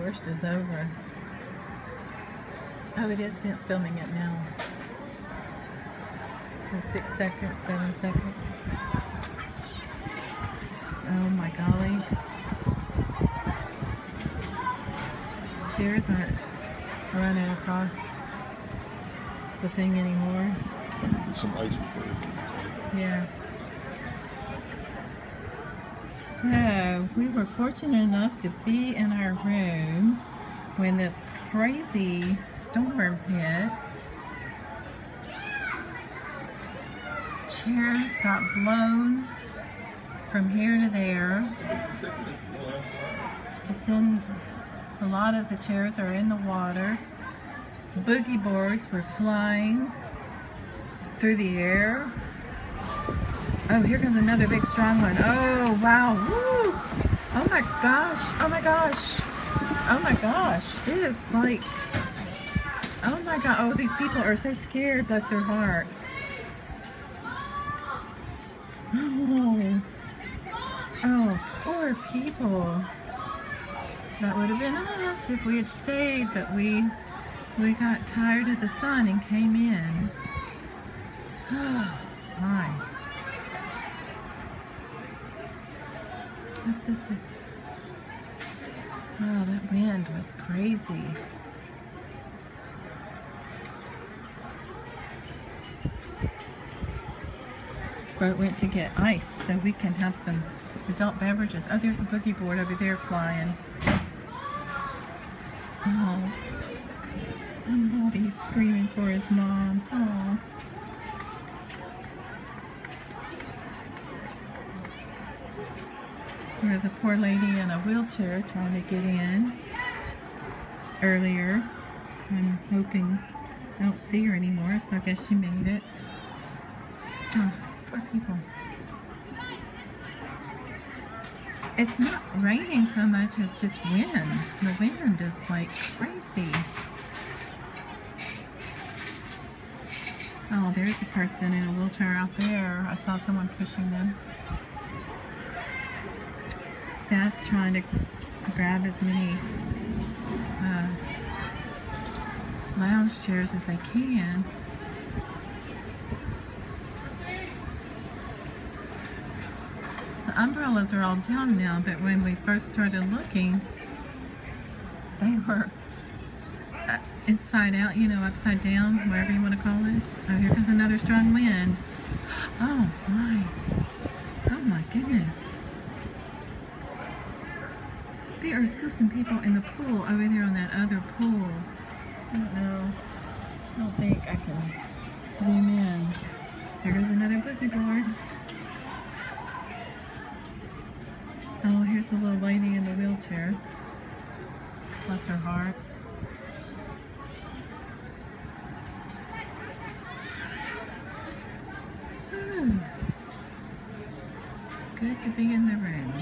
worst is over. Oh, it is filming it now. So 6 seconds, 7 seconds. Oh my golly. Chairs aren't running across the thing anymore. Some ice before you. Yeah. So, we were fortunate enough to be in our room when this crazy storm hit. Chairs got blown from here to there. A lot of the chairs are in the water. Boogie boards were flying through the air. Oh, here comes another big strong one. Oh, wow. Woo. Oh my gosh. Oh my gosh. Oh my gosh. It is like, oh my God. Oh, these people are so scared. Bless their heart. Oh. Oh, poor people. That would have been us if we had stayed, but we got tired of the sun and came in. Oh, my. This is, oh, that wind was crazy. Bert went to get ice so we can have some adult beverages. Oh, there's a boogie board over there flying. Oh, somebody's screaming for his mom. Oh. There's a poor lady in a wheelchair trying to get in earlier. I'm hoping I don't see her anymore, so I guess she made it. Oh, these poor people. It's not raining so much as just wind. The wind is like crazy. Oh, there's a person in a wheelchair out there. I saw someone pushing them. Staff's trying to grab as many lounge chairs as they can. The umbrellas are all down now, but when we first started looking, they were inside out, you know, upside down, whatever you want to call it. Oh, here comes another strong wind. Oh my goodness. There are still some people in the pool over there on that other pool. I don't know. I don't think I can zoom in. There goes another boogie board. Oh, here's the little lady in the wheelchair. Bless her heart. It's good to be in the room.